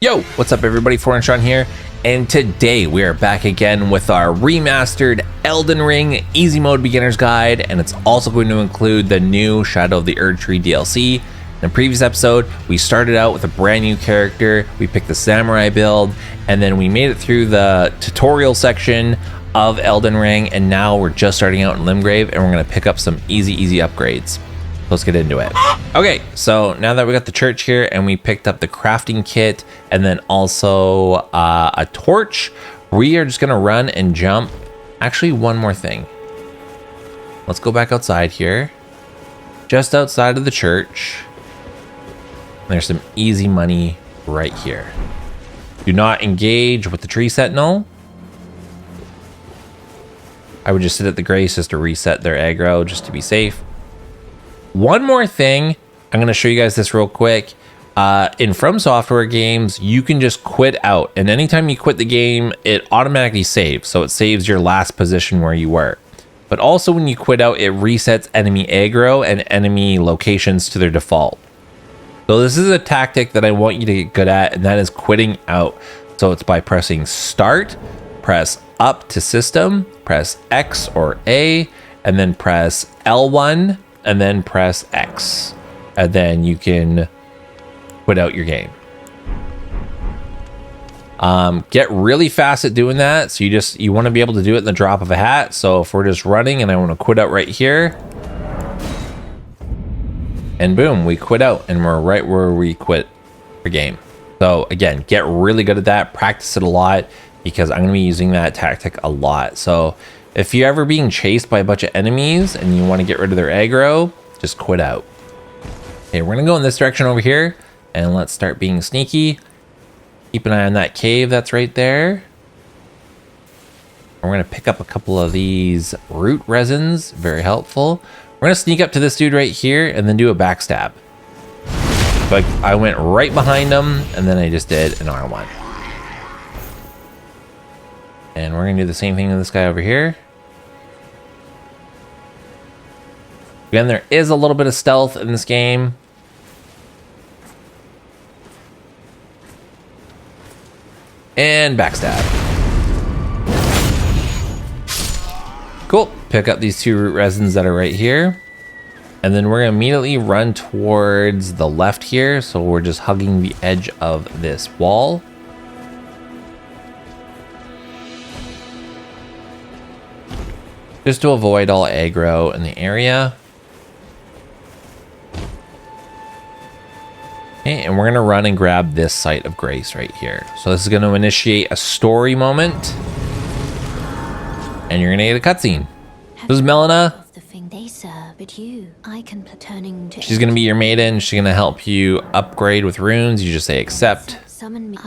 Yo, what's up everybody, FornaTRON here, and today we are back again with our remastered Elden Ring Easy Mode Beginner's Guide, and it's also going to include the new Shadow of the Erdtree DLC. In the previous episode, we started out with a brand new character, we picked the Samurai build, and then we made it through the tutorial section of Elden Ring, and now we're just starting out in Limgrave, and we're going to pick up some easy upgrades. Let's get into it. Okay, so now that we got the church here and we picked up the crafting kit and then also a torch, we are just gonna run and jump. Actually, one more thing. Let's go back outside here. Just outside of the church. There's some easy money right here. Do not engage with the tree sentinel. I would just sit at the grace just to reset their aggro just to be safe. One more thing, I'm going to show you guys this real quick. In FromSoftware games, you can just quit out, and anytime you quit the game, it automatically saves. So it saves your last position where you were. But also when you quit out, it resets enemy aggro and enemy locations to their default. So this is a tactic that I want you to get good at, and that is quitting out. So it's by pressing start, press up to system, press X or A, and then press L1, and then press X, and then you can quit out your game. Get really fast at doing that. So you want to be able to do it in the drop of a hat. So if we're just running and I want to quit out right here, and boom, we quit out and we're right where we quit the game. So again, get really good at that, practice it a lot, because I'm going to be using that tactic a lot. So if you're ever being chased by a bunch of enemies and you want to get rid of their aggro, just quit out. Okay, we're gonna go in this direction over here, and let's start being sneaky. Keep an eye on that cave that's right there. We're gonna pick up a couple of these root resins, very helpful. We're gonna sneak up to this dude right here and then do a backstab. But I went right behind him, and then I just did an R1. And we're gonna do the same thing to this guy over here. Again, there is a little bit of stealth in this game. And backstab. Cool. Pick up these two root resins that are right here. And then we're gonna immediately run towards the left here. So we're just hugging the edge of this wall. Just to avoid all aggro in the area. Okay, and we're gonna run and grab this site of grace right here. So this is gonna initiate a story moment, and you're gonna get a cutscene. This is Melina. She's gonna be your maiden. She's gonna help you upgrade with runes. You just say accept. And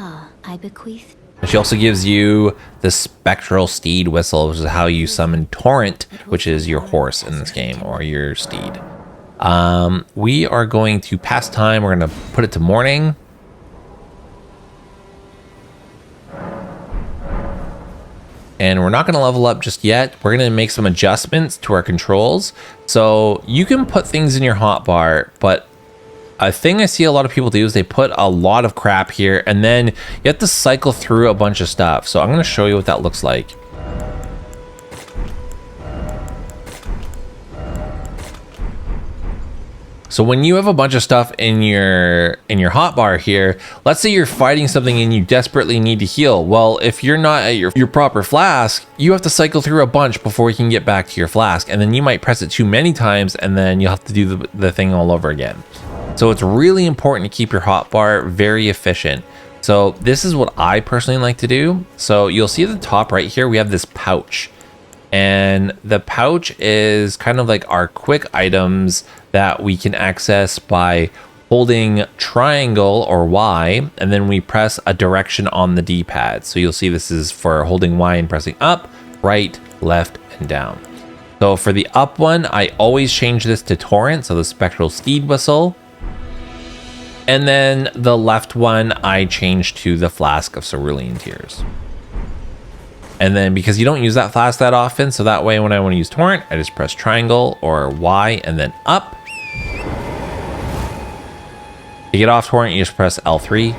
she also gives you the spectral steed whistle, which is how you summon Torrent, which is your horse in this game, or your steed. We are going to pass time. We're going to put it to morning. And we're not going to level up just yet. We're going to make some adjustments to our controls. So you can put things in your hotbar, but a thing I see a lot of people do is they put a lot of crap here, and then you have to cycle through a bunch of stuff. So I'm going to show you what that looks like. So when you have a bunch of stuff in your hotbar here, let's say you're fighting something and you desperately need to heal. Well, if you're not at your proper flask, you have to cycle through a bunch before you can get back to your flask. And then you might press it too many times, and then you'll have to do the thing all over again. So it's really important to keep your hotbar very efficient. So this is what I personally like to do. So you'll see at the top right here, we have this pouch. And the pouch is kind of like our quick items that we can access by holding triangle or Y, and then we press a direction on the D-pad. So you'll see this is for holding Y and pressing up, right, left, and down. So for the up one, I always change this to Torrent, so the spectral steed whistle. And then the left one, I change to the Flask of Cerulean Tears. And then because you don't use that flask that often, so that way when I want to use Torrent, I just press triangle or Y and then up. To get off Torrent, you just press L3.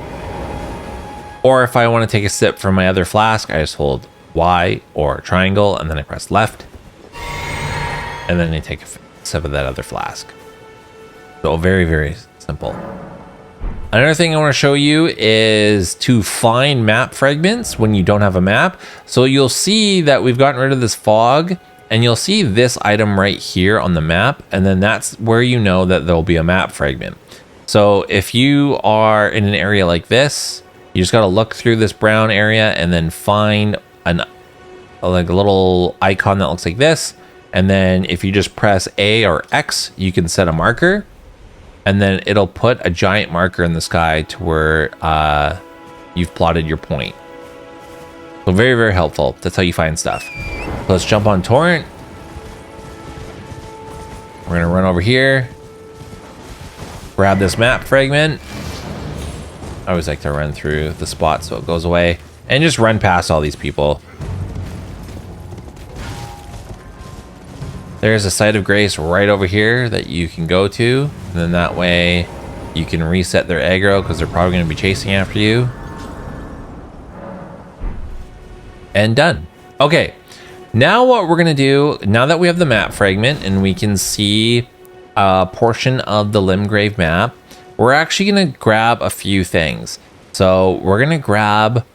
Or if I want to take a sip from my other flask, I just hold Y or triangle and then I press left. And then I take a sip of that other flask. So very, very simple. Another thing I want to show you is to find map fragments when you don't have a map. So you'll see that we've gotten rid of this fog and you'll see this item right here on the map. And then that's where you know that there'll be a map fragment. So if you are in an area like this, you just got to look through this brown area and then find a little icon that looks like this. And then if you just press A or X, you can set a marker. And then it'll put a giant marker in the sky to where you've plotted your point. So very, very helpful. That's how you find stuff. So let's jump on Torrent. We're going to run over here. Grab this map fragment. I always like to run through the spot so it goes away. And just run past all these people. There's a site of grace right over here that you can go to. And then that way you can reset their aggro because they're probably going to be chasing after you. And done. Okay. Now what we're going to do, now that we have the map fragment and we can see a portion of the Limgrave map, we're actually going to grab a few things. So we're going to grab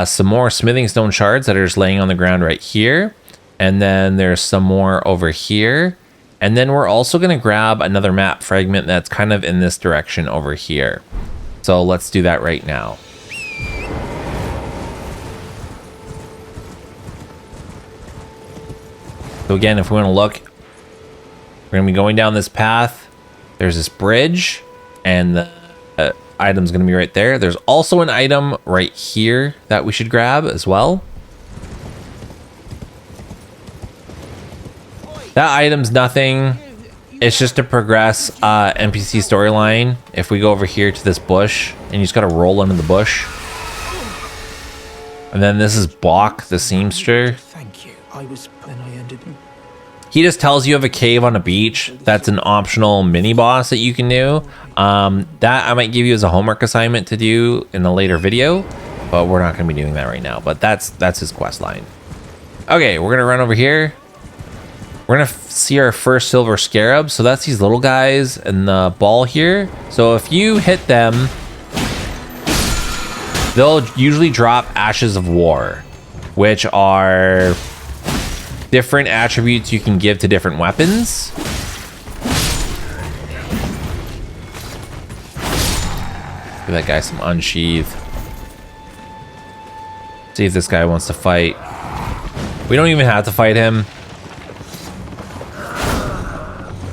some more smithing stone shards that are just laying on the ground right here. And then there's some more over here. And then we're also going to grab another map fragment that's kind of in this direction over here. So let's do that right now. So again, if we want to look, we're going to be going down this path. There's this bridge and the item's going to be right there. There's also an item right here that we should grab as well. That item's nothing. It's just to progress NPC storyline. If we go over here to this bush and you just got to roll into the bush. And then this is Bach, the seamster. Thank you. I was when I ended. He just tells you of a cave on a beach. That's an optional mini boss that you can do. That I might give you as a homework assignment to do in a later video, but we're not going to be doing that right now. But that's his quest line. Okay, we're gonna run over here. We're gonna see our first silver scarab. So that's these little guys in the ball here. So if you hit them, they'll usually drop ashes of war, which are different attributes you can give to different weapons. Give that guy some unsheath. See if this guy wants to fight. We don't even have to fight him.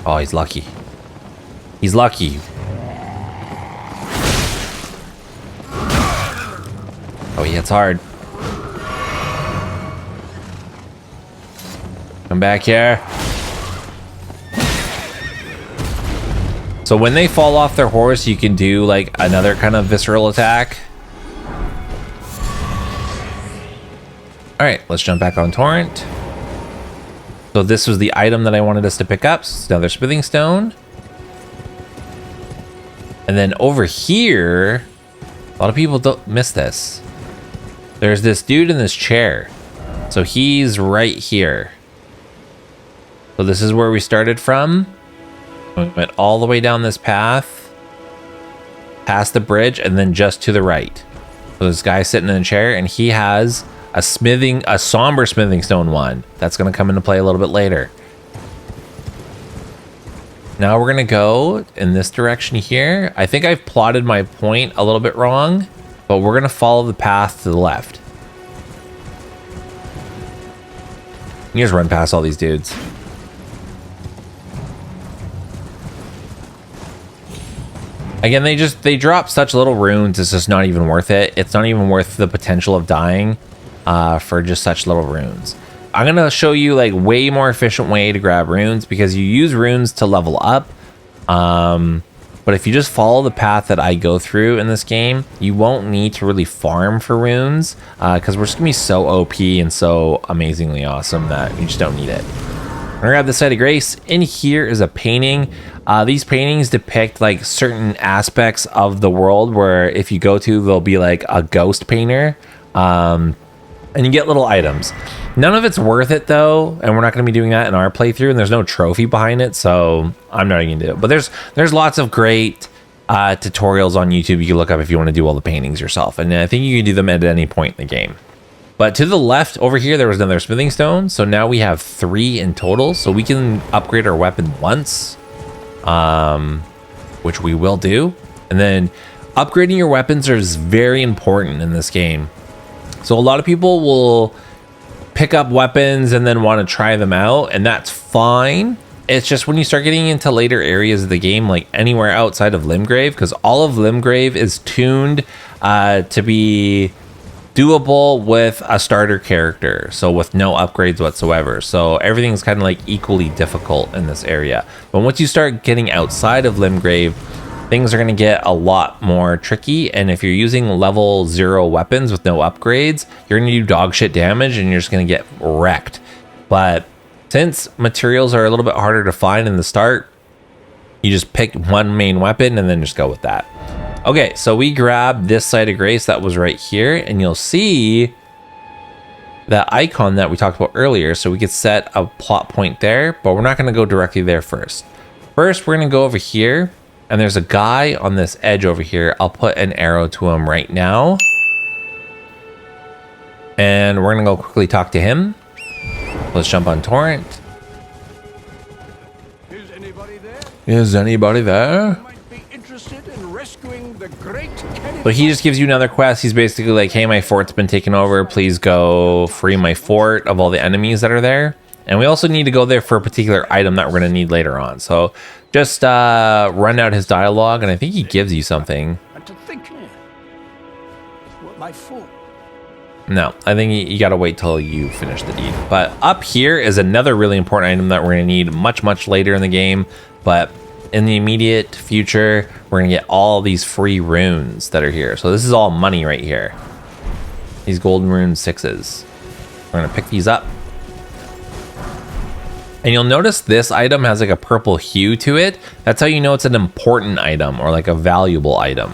Oh, he's lucky. He's lucky. Oh, he hits hard. Come back here. So when they fall off their horse, you can do like another kind of visceral attack. All right, let's jump back on Torrent. So this was the item that I wanted us to pick up. So another smithing stone. And then over here, a lot of people don't miss this. There's this dude in this chair. So he's right here. So this is where we started from. We went all the way down this path, past the bridge, and then just to the right. So this guy's sitting in a chair, and he has a somber smithing stone one. That's going to come into play a little bit later. Now we're going to go in this direction here. I think I've plotted my point a little bit wrong, but we're going to follow the path to the left. You just run past all these dudes. Again, they drop such little runes, it's just not even worth it. It's not even worth the potential of dying for just such little runes. I'm gonna show you like way more efficient way to grab runes because you use runes to level up. But if you just follow the path that I go through in this game, you won't need to really farm for runes because we're just gonna be so OP and so amazingly awesome that you just don't need it. We're gonna grab the Site of Grace. In here is a painting. These paintings depict like certain aspects of the world where if you go to, there'll be like a ghost painter. And you get little items. None of it's worth it though, and we're not going to be doing that in our playthrough, and there's no trophy behind it, so I'm not going to do it. But there's lots of great tutorials on YouTube you can look up if you want to do all the paintings yourself, and I think you can do them at any point in the game. But to the left over here, there was another smithing stone, so now we have 3 in total, so we can upgrade our weapon once, which we will do. And then upgrading your weapons is very important in this game. So a lot of people will pick up weapons and then want to try them out, and that's fine. It's just when you start getting into later areas of the game, like anywhere outside of Limgrave, because all of Limgrave is tuned to be doable with a starter character, so with no upgrades whatsoever. So everything's kind of like equally difficult in this area. But once you start getting outside of Limgrave, things are going to get a lot more tricky, and if you're using level 0 weapons with no upgrades, you're going to do dog shit damage and you're just going to get wrecked. But since materials are a little bit harder to find in the start, you just pick one main weapon and then just go with that. Okay, so we grabbed this Site of Grace that was right here, and you'll see that icon that we talked about earlier, so we could set a plot point there, but we're not going to go directly there first. First, we're going to go over here, and there's a guy on this edge over here. I'll put an arrow to him right now. And we're going to go quickly talk to him. Let's jump on Torrent. Is anybody there? Is anybody there? Might be interested in rescuing the great Kenny. So he just gives you another quest. He's basically like, hey, my fort's been taken over. Please go free my fort of all the enemies that are there. And we also need to go there for a particular item that we're going to need later on. So just run out his dialogue, and I think he gives you something. And to think, what my fault. No, I think you got to wait till you finish the deed. But up here is another really important item that we're going to need much, much later in the game. But in the immediate future, we're going to get all these free runes that are here. So this is all money right here. These golden rune 6s. We're going to pick these up. And you'll notice this item has like a purple hue to it. That's how you know it's an important item or like a valuable item.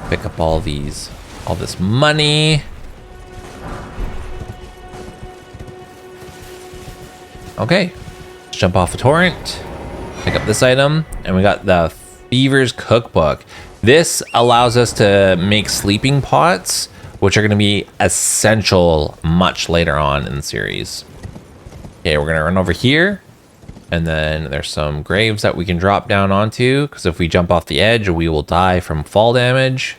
Pick up all this money. Okay, let's jump off the torrent. Pick up this item, and we got the Fevors Cookbook. This allows us to make sleeping pots, which are going to be essential much later on in the series. Okay, we're going to run over here, and then there's some graves that we can drop down onto, because if we jump off the edge, we will die from fall damage.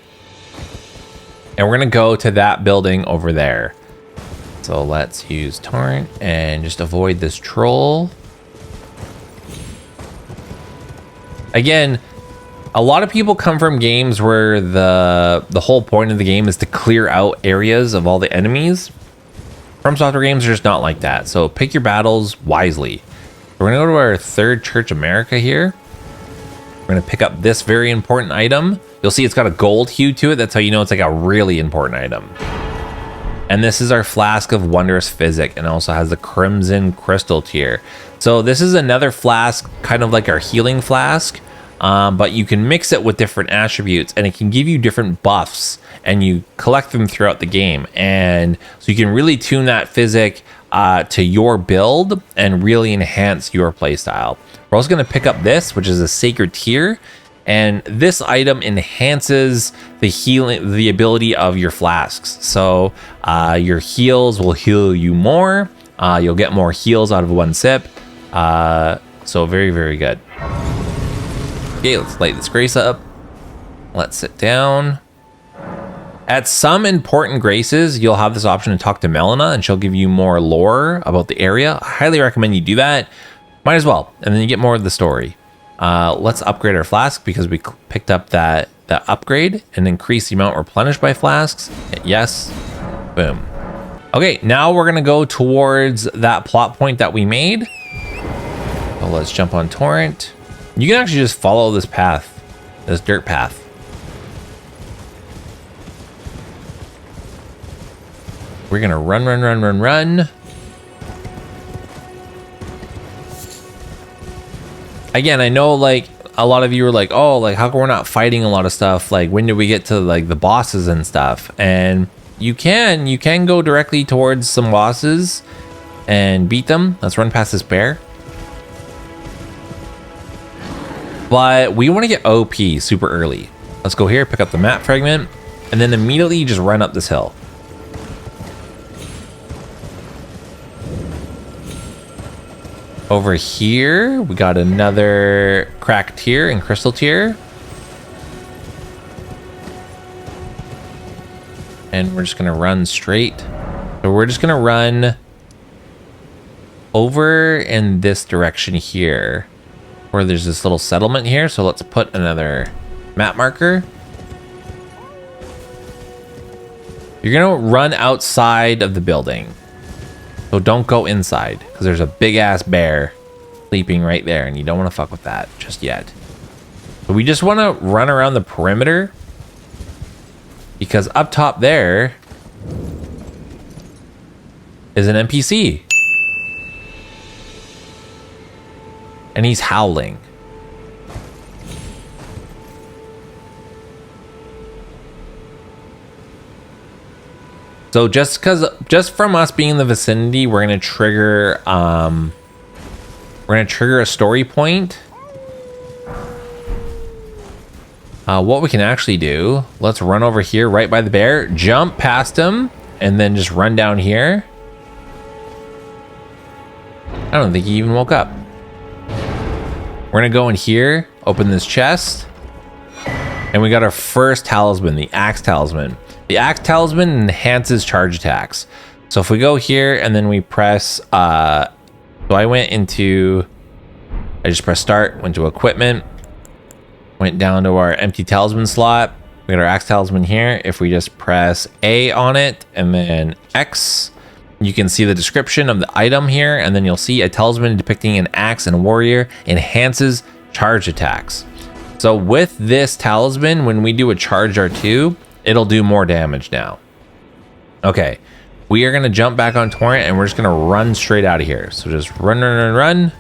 And we're going to go to that building over there. So let's use Torrent and just avoid this troll. Again, a lot of people come from games where the whole point of the game is to clear out areas of all the enemies. FromSoftware games are just not like that. So pick your battles wisely. We're going to go to our third Church America here. We're going to pick up this very important item. You'll see it's got a gold hue to it. That's how you know it's like a really important item. And this is our Flask of Wondrous Physic, and also has the Crimson Crystal tier. So this is another flask, kind of like our healing flask, but you can mix it with different attributes, and it can give you different buffs, and you collect them throughout the game. And so you can really tune that Physic to your build and really enhance your playstyle. We're also going to pick up this, which is a Sacred Tier. And this item enhances the ability of your flasks. So your heals will heal you more. You'll get more heals out of one sip. So very, very good. Okay, let's light this grace up. Let's sit down. At some important graces, you'll have this option to talk to Melina, and she'll give you more lore about the area. I highly recommend you do that. Might as well. And then you get more of the story. Let's upgrade our flask because we picked up that upgrade and increase the amount replenished by flasks. Hit yes. Boom. Okay, now we're going to go towards that plot point that we made. So let's jump on Torrent. You can actually just follow this path, this dirt path. We're going to run. again, I know like a lot of you are like, oh, like how come we're not fighting a lot of stuff? Like when do we get to like the bosses and stuff? And you can go directly towards some bosses and beat them. Let's run past this bear. But we want to get OP super early. Let's go here, pick up the map fragment, and then immediately just run up this hill. Over here, we got another cracked tier and crystal tier. And we're just gonna run straight. So we're just gonna run over in this direction here, where there's this little settlement here. So let's put another map marker. You're gonna run outside of the building. So don't go inside, because there's a big ass bear sleeping right there, and you don't want to fuck with that just yet. So we just want to run around the perimeter, because up top there is an NPC. And he's howling. So just from us being in the vicinity, we're gonna trigger a story point. What we can actually do, let's run over here right by the bear, jump past him, and then just run down here. I don't think he even woke up. We're gonna go in here, open this chest, and we got our first talisman, the Axe Talisman. The Axe Talisman enhances charge attacks. So if we go here and then we press, so I just pressed start, went to equipment, went down to our empty talisman slot. We got our Axe Talisman here. If we just press A on it and then X, you can see the description of the item here, and then you'll see a talisman depicting an axe and a warrior enhances charge attacks. So with this talisman, when we do a charge R2, it'll do more damage now. Okay, we are gonna jump back on Torrent and we're just gonna run straight out of here. So just run, run, run, run.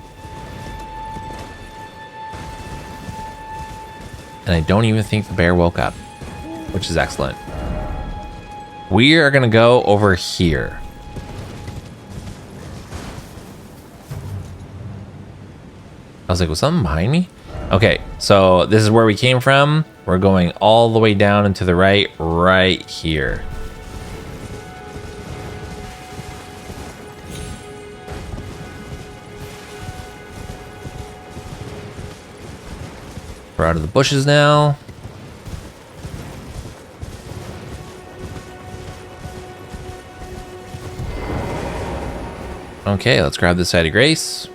And I don't even think the bear woke up, which is excellent. We are gonna go over here. I was like, was something behind me? Okay, so this is where we came from. We're going all the way down and to the right here. We're out of the bushes now. Okay, let's grab this side of grace.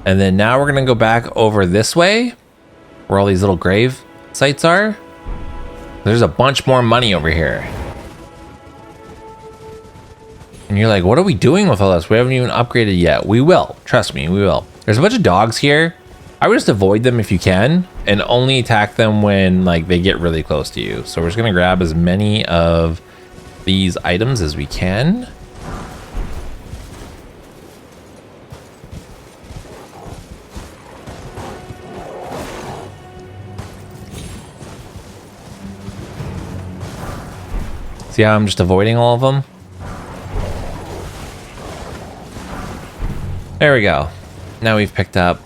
And then now we're gonna go back over this way, where all these little grave sites are. There's a bunch more money over here. And you're like, what are we doing with all this? We haven't even upgraded yet. We will, trust me, we will. There's a bunch of dogs here. I would just avoid them if you can, and only attack them when like they get really close to you. So we're just gonna grab as many of these items as we can. See how I'm just avoiding all of them? There we go. Now we've picked up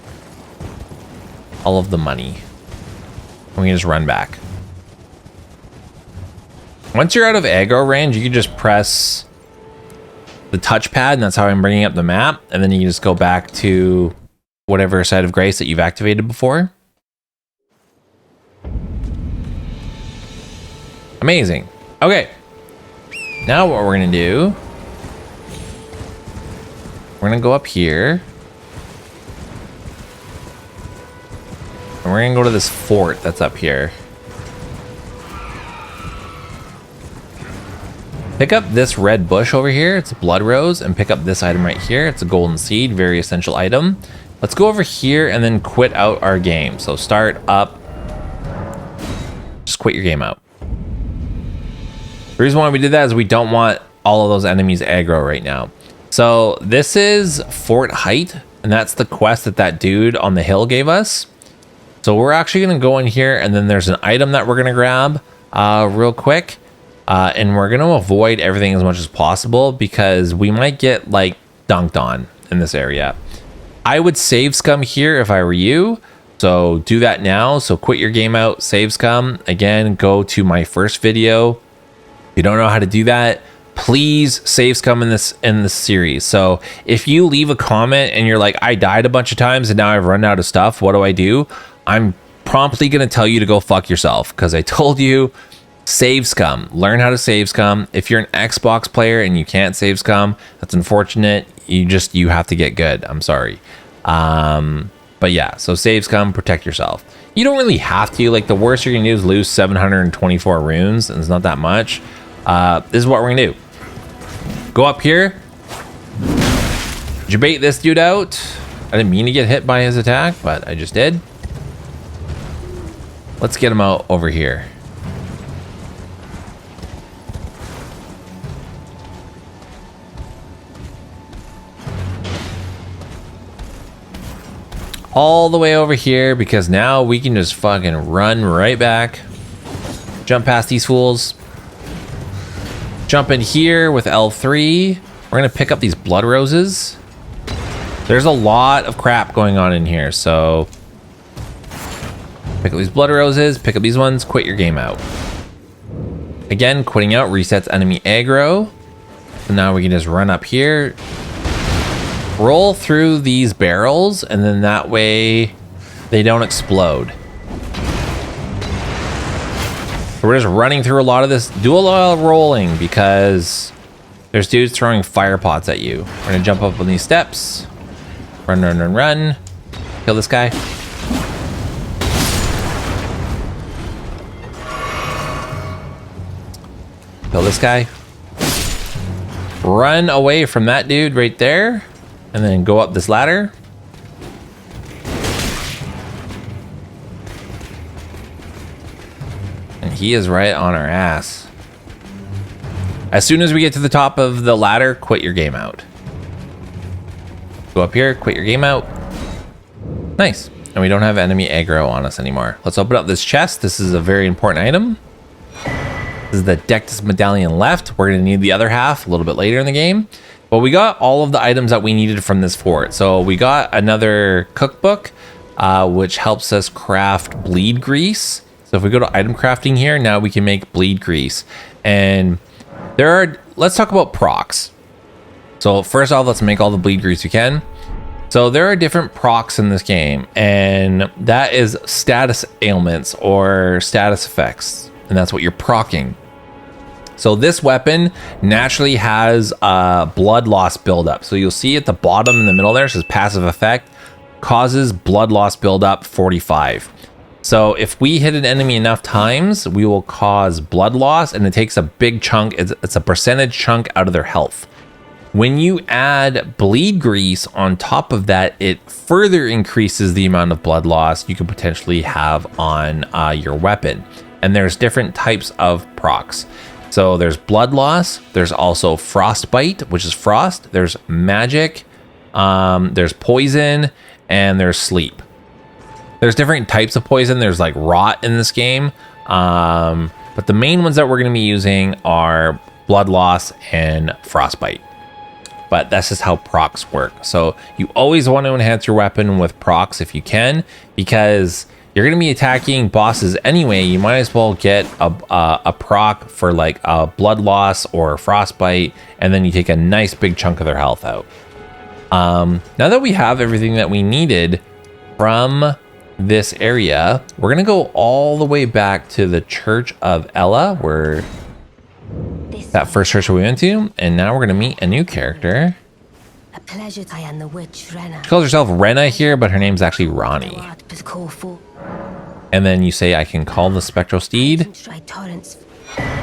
all of the money. We can just run back. Once you're out of aggro range, you can just press the touchpad, and that's how I'm bringing up the map. And then you can just go back to whatever side of grace that you've activated before. Amazing. Okay. Now what we're gonna do, we're gonna go up here. And we're gonna go to this fort that's up here. Pick up this red bush over here, it's a blood rose, and pick up this item right here, it's a golden seed, very essential item. Let's go over here and then quit out our game. So start up, just quit your game out. The reason why we did that is we don't want all of those enemies aggro right now. So this is Fort Height, and that's the quest that that dude on the hill gave us. So we're actually going to go in here, and then there's an item that we're going to grab real quick. And we're going to avoid everything as much as possible because we might get like dunked on in this area. I would save scum here if I were you. So do that now. So quit your game out, save scum. Again, go to my first video. If you don't know how to do that, please save scum in this series. So if you leave a comment and you're like, I died a bunch of times and now I've run out of stuff, what do? I'm promptly going to tell you to go fuck yourself because I told you, save scum. Learn how to save scum. If you're an Xbox player and you can't save scum, that's unfortunate. You have to get good. I'm sorry. But yeah, so save scum, protect yourself. You don't really have to. Like, the worst you're going to do is lose 724 runes, and it's not that much. This is what we're going to do. Go up here. Did you bait this dude out? I didn't mean to get hit by his attack, but I just did. Let's get him out over here. All the way over here, because now we can just fucking run right back. Jump past these fools. Jump in here with L3. We're gonna pick up these blood roses. There's a lot of crap going on in here, so pick up these blood roses, pick up these ones, quit your game out. Again, quitting out resets enemy aggro. So now we can just run up here, roll through these barrels, and then that way they don't explode. So we're just running through a lot of this. Do a lot of rolling because there's dudes throwing fire pots at you. We're gonna jump up on these steps. Run, run, run, run. Kill this guy. Kill this guy. Run away from that dude right there. And then go up this ladder. And he is right on our ass. As soon as we get to the top of the ladder, quit your game out. Go up here, quit your game out. Nice. And we don't have enemy aggro on us anymore. Let's open up this chest. This is a very important item. This is the Dectus Medallion left. We're going to need the other half a little bit later in the game. But we got all of the items that we needed from this fort. So we got another cookbook, which helps us craft bleed grease. So if we go to item crafting here, now we can make bleed grease. And let's talk about procs. So first off, let's make all the bleed grease we can. So there are different procs in this game, and that is status ailments or status effects. And that's what you're procking. So this weapon naturally has blood loss buildup. So you'll see at the bottom in the middle there, it says passive effect, causes blood loss buildup 45. So if we hit an enemy enough times, we will cause blood loss, and it takes a big chunk. It's a percentage chunk out of their health. When you add bleed grease on top of that, it further increases the amount of blood loss you could potentially have on your weapon. And there's different types of procs. So there's blood loss, there's also frostbite, which is frost, there's magic, there's poison, and there's sleep. There's different types of poison. There's like rot in this game. But the main ones that we're going to be using are blood loss and frostbite. But that's just how procs work. So you always want to enhance your weapon with procs if you can, because you're going to be attacking bosses anyway. You might as well get a proc for like a blood loss or frostbite, and then you take a nice big chunk of their health out. Now that we have everything that we needed from this area, we're going to go all the way back to the Church of Ella, where that first church we went to, and now we're going to meet a new character. A pleasure. I am the witch Ranni. She calls herself Renna here, but her name's actually Ranni. And then you say, I can call the spectral steed.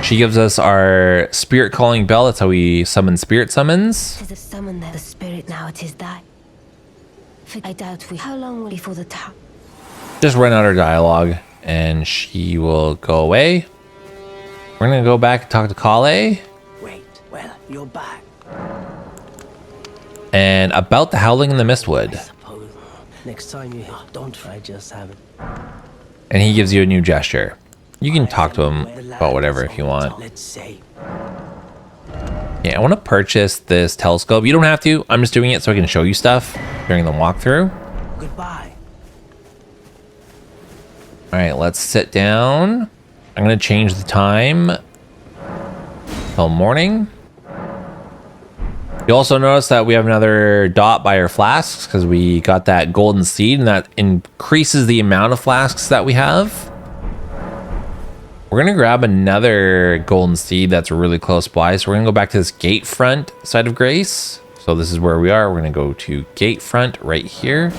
She gives us our spirit calling bell. That's how we summon spirit summons. Tis a summon there, the spirit now it is thy. I doubt we. How long will before the top? Just run out her dialogue, and she will go away. We're gonna go back and talk to Kale. Wait, well, you're back. And about the Howling in the Mistwood. Suppose next time you don't try, just have it. And he gives you a new gesture. You can talk to him about whatever if you want. Let's say. Yeah, I want to purchase this telescope. You don't have to. I'm just doing it so I can show you stuff during the walkthrough. Goodbye. All right, let's sit down. I'm going to change the time till morning. You also notice that we have another dot by our flasks because we got that golden seed, and that increases the amount of flasks that we have. We're going to grab another golden seed that's really close by. So we're going to go back to this gate front side of Grace. So this is where we are. We're going to go to gate front right here.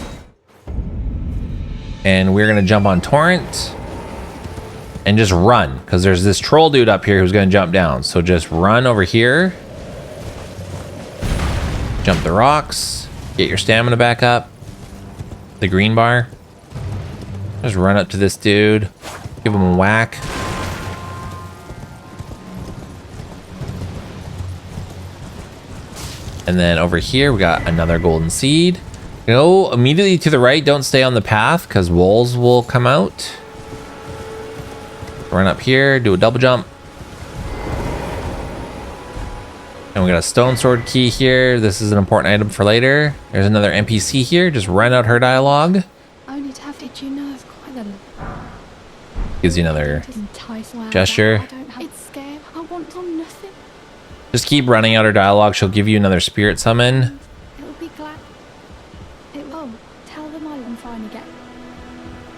And we're going to jump on Torrent and just run, because there's this troll dude up here who's going to jump down. So just run over here. Jump the rocks, get your stamina back up, the green bar. Just run up to this dude, give him a whack. And then over here, we got another golden seed. Go immediately to the right, don't stay on the path because wolves will come out. Run up here, do a double jump. And we got a Stonesword Key here. This is an important item for later. There's another NPC here. Just run out her dialogue. Only to have did you know it's quite a Gives you another entice well, gesture. I don't have it's scared. I want on nothing. Just keep running out her dialogue. She'll give you another spirit summon. It will be glad. It will tell them I'm fine again.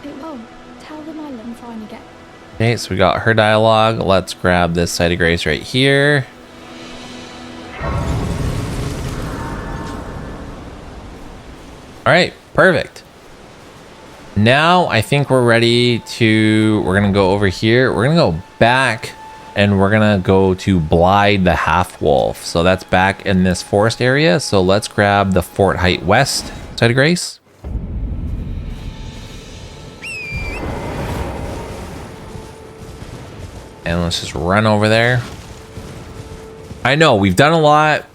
It will tell them I'm fine again. Okay, so we got her dialogue. Let's grab this side of Grace right here. All right, perfect. Now I think we're ready to, we're gonna go over here. We're gonna go back and we're gonna go to Blaidd the Half-Wolf. So that's back in this forest area. So let's grab the Fort Height West side of Grace. And let's just run over there. I know we've done a lot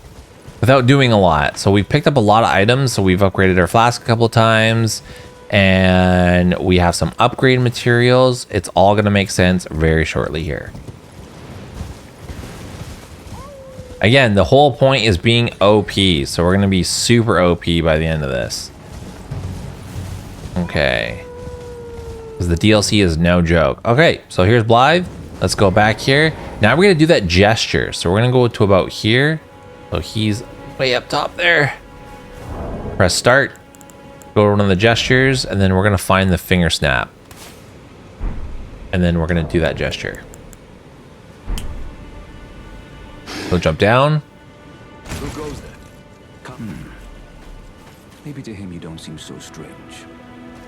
without doing a lot. So we've picked up a lot of items. So we've upgraded our flask a couple of times and we have some upgrade materials. It's all going to make sense very shortly here. Again, the whole point is being OP. So we're going to be super OP by the end of this. Okay. Because the DLC is no joke. Okay, so here's Blaidd. Let's go back here. Now we're going to do that gesture. So we're going to go to about here. So he's way up top there. Press start. Go to one of the gestures. And then we're going to find the finger snap. And then we're going to do that gesture. So jump down. Who goes there? Come. Maybe to him you don't seem so strange.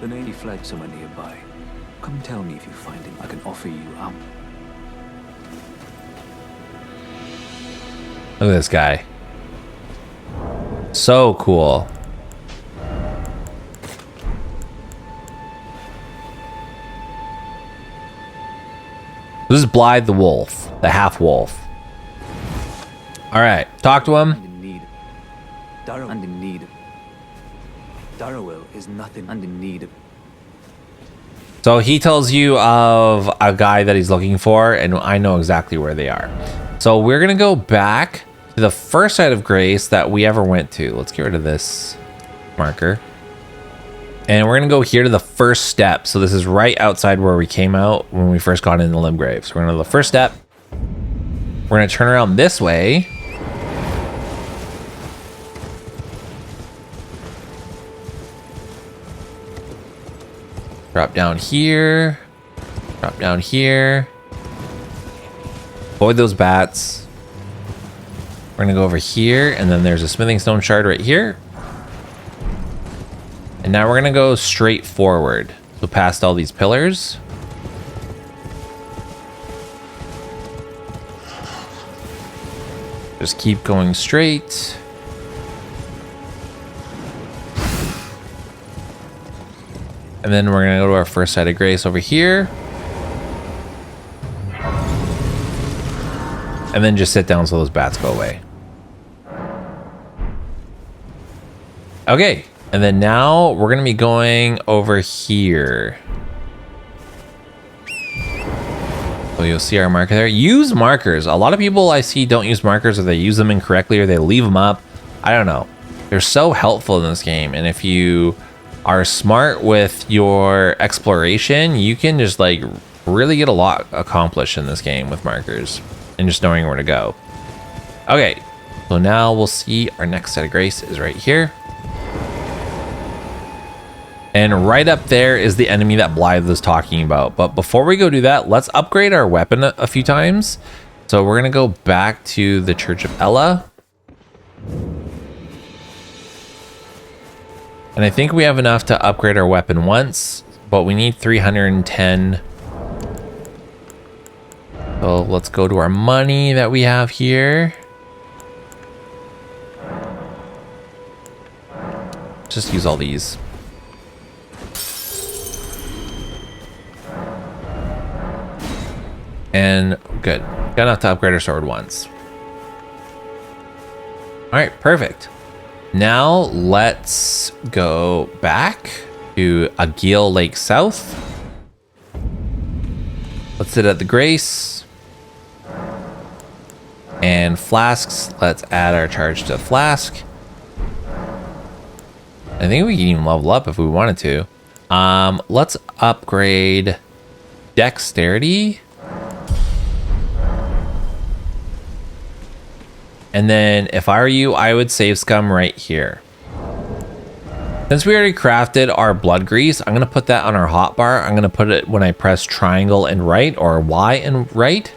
The name he fled somewhere nearby. Come tell me if you find him. I can offer you up. Look at this guy. So cool. This is Blaidd the Wolf, the half-wolf. All right, talk to him. Darrowell is nothing and in need. So he tells you of a guy that he's looking for, and I know exactly where they are. So we're gonna go back to the first side of Grace that we ever went to. Let's get rid of this marker. And we're gonna go here to the first step. So this is right outside where we came out when we first got into Limgrave. So we're gonna go to the first step. We're gonna turn around this way. Drop down here. Drop down here. Avoid those bats. We're gonna go over here, and then there's a smithing stone shard right here. And now we're gonna go straight forward. So past all these pillars. Just keep going straight. And then we're gonna go to our first side of Grace over here. And then just sit down so those bats go away. Okay, and then now we're gonna be going over here. So you'll see our marker there. Use markers. A lot of people I see don't use markers, or they use them incorrectly, or they leave them up. I don't know. They're so helpful in this game, and if you are smart with your exploration, you can just like really get a lot accomplished in this game with markers and just knowing where to go. Okay, so now we'll see our next set of grace is right here. And right up there is the enemy that Blaidd was talking about. But before we go do that, let's upgrade our weapon a few times. So we're gonna go back to the Church of Ella. And I think we have enough to upgrade our weapon once, but we need 310. So let's go to our money that we have here. Just use all these. And good. Got enough to upgrade our sword once. All right, perfect. Now let's go back to Agil Lake South. Let's sit at the Grace. And Flasks, let's add our charge to Flask. I think we can even level up if we wanted to. Let's upgrade Dexterity. And then if I were you, I would save scum right here. Since we already crafted our blood grease, I'm gonna put that on our hotbar. I'm gonna put it when I press triangle and right, or Y and right.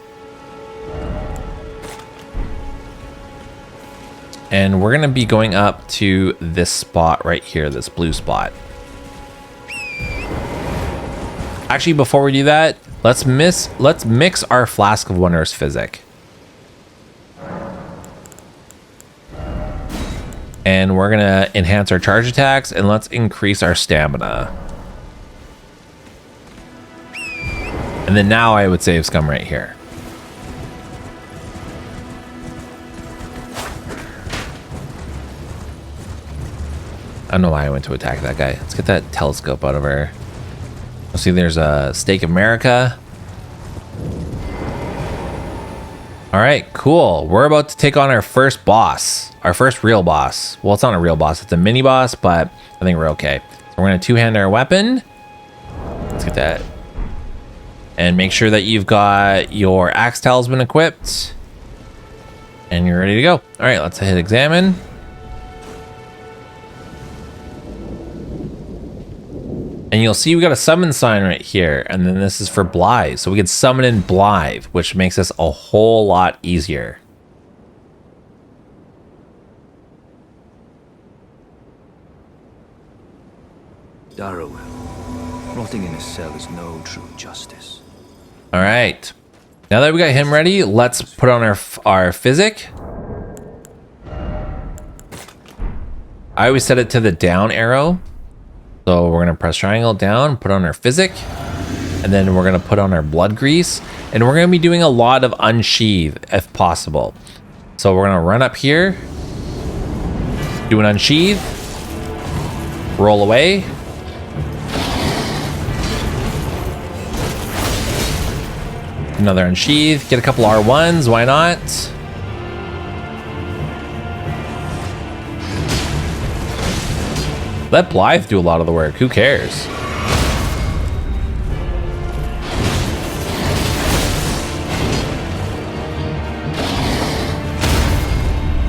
And we're gonna be going up to this spot right here, this blue spot. Actually, before we do that, let's mix our Flask of Wondrous Physic. And we're gonna enhance our charge attacks, and let's increase our stamina. And then now I would save scum right here. I don't know why I went to attack that guy. Let's get that telescope out of her. You'll see there's a Stake of America. All right, cool. We're about to take on our first boss, our first real boss. Well, it's not a real boss, it's a mini boss, but I think we're okay. So we're gonna two-hand our weapon. Let's get that. And make sure that you've got your axe talisman equipped. And you're ready to go. All right, let's hit examine. And you'll see we got a summon sign right here, and then this is for Blaidd. So we can summon in Blaidd, which makes this a whole lot easier. Darrow, rotting in a cell is no true justice. All right. Now that we got him ready, let's put on our Physic. I always set it to the down arrow. So we're gonna press triangle down, put on our Physic, and then we're gonna put on our blood grease, and we're gonna be doing a lot of unsheath if possible. So we're gonna run up here, do an unsheath, roll away, another unsheath, get a couple R1s, why not? Let Blaidd do a lot of the work. Who cares?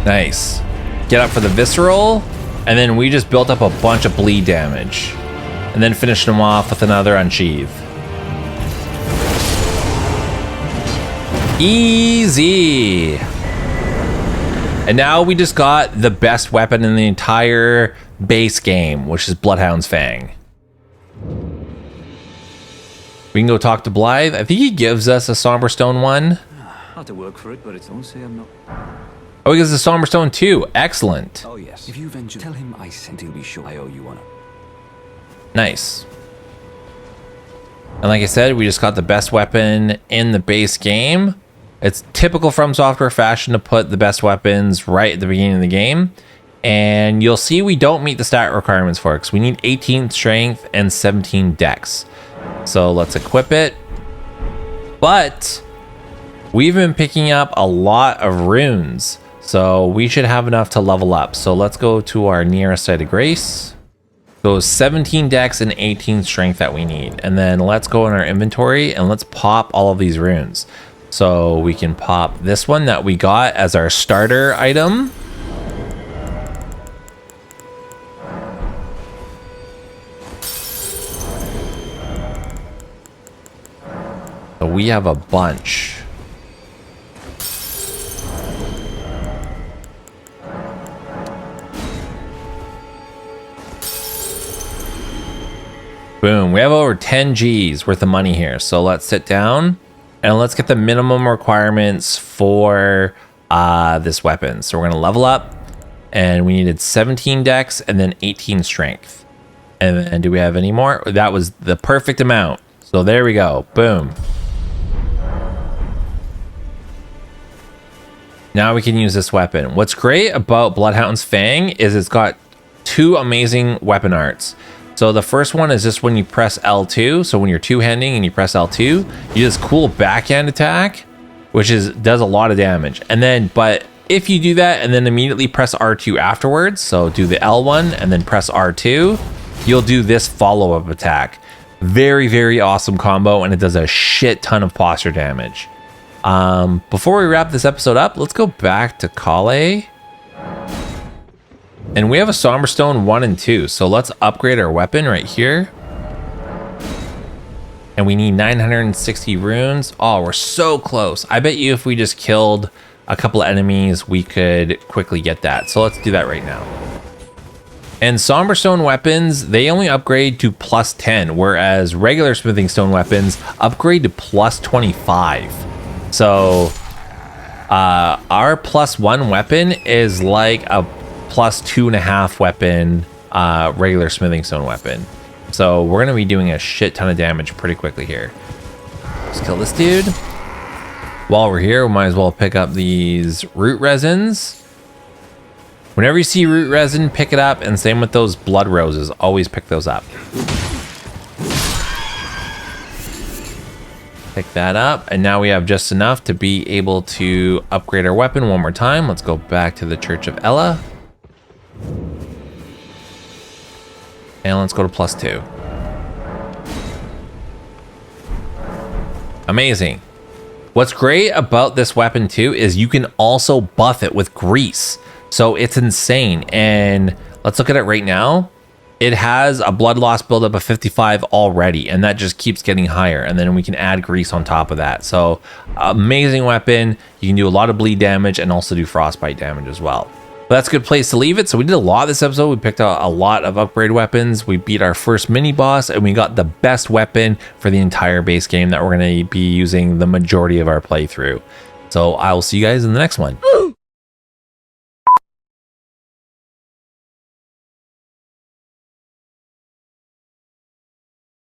Nice. Get up for the visceral, and then we just built up a bunch of bleed damage, and then finished him off with another unsheath. Easy. And now we just got the best weapon in the entire base game, which is Bloodhound's Fang. We can go talk to Blaidd. I think he gives us a Somber Stone 1. I'll have to work for it, but don't say I'm not. Oh, he gives us a Somber Stone 2. Excellent. Oh yes. If you venture, tell him I sent. He'll be sure I owe you one. Nice. And like I said, we just got the best weapon in the base game. It's typical From Software fashion to put the best weapons right at the beginning of the game. And you'll see we don't meet the stat requirements for it because we need 18 strength and 17 dex. So let's equip it. But we've been picking up a lot of runes, so we should have enough to level up. So let's go to our nearest site of grace. So 17 dex and 18 strength that we need. And then let's go in our inventory and let's pop all of these runes. So we can pop this one that we got as our starter item. So we have a bunch. Boom, we have over 10 G's worth of money here. So let's sit down and let's get the minimum requirements for this weapon. So we're gonna level up, and we needed 17 dex and then 18 strength. And then do we have any more? That was the perfect amount. So there we go, boom. Now we can use this weapon. What's great about Bloodhound's Fang is it's got two amazing weapon arts. So the first one is just when you press L2. So when you're two-handing and you press L2, you do this cool backhand attack, which does a lot of damage. And then, but if you do that and then immediately press R2 afterwards, so do the L1 and then press R2, you'll do this follow-up attack. Very, very awesome combo, and it does a shit ton of posture damage. Before we wrap this episode up, let's go back to Kale. And we have a Somber Stone 1 and 2, so let's upgrade our weapon right here. And we need 960 runes. Oh, we're so close. I bet you if we just killed a couple of enemies, we could quickly get that. So let's do that right now. And Somber Stone weapons, they only upgrade to plus 10, whereas regular Smithing Stone weapons upgrade to plus 25. So our plus 1 weapon is like a plus 2.5 weapon, regular Smithing Stone weapon. So we're going to be doing a shit ton of damage pretty quickly here. Let's kill this dude. While we're here, we might as well pick up these root resins. Whenever you see root resin, pick it up, and same with those blood roses. Always pick those up. Pick that up, and now we have just enough to be able to upgrade our weapon one more time. Let's go back to the Church of Ella. And let's go to plus 2. Amazing. What's great about this weapon too is you can also buff it with grease. So it's insane. And let's look at it right now. It has a blood loss buildup of 55 already, and that just keeps getting higher. And then we can add grease on top of that. So amazing weapon. You can do a lot of bleed damage and also do frostbite damage as well. But that's a good place to leave it. So we did a lot this episode. We picked out a lot of upgrade weapons. We beat our first mini boss, and we got the best weapon for the entire base game that we're going to be using the majority of our playthrough. So I will see you guys in the next one.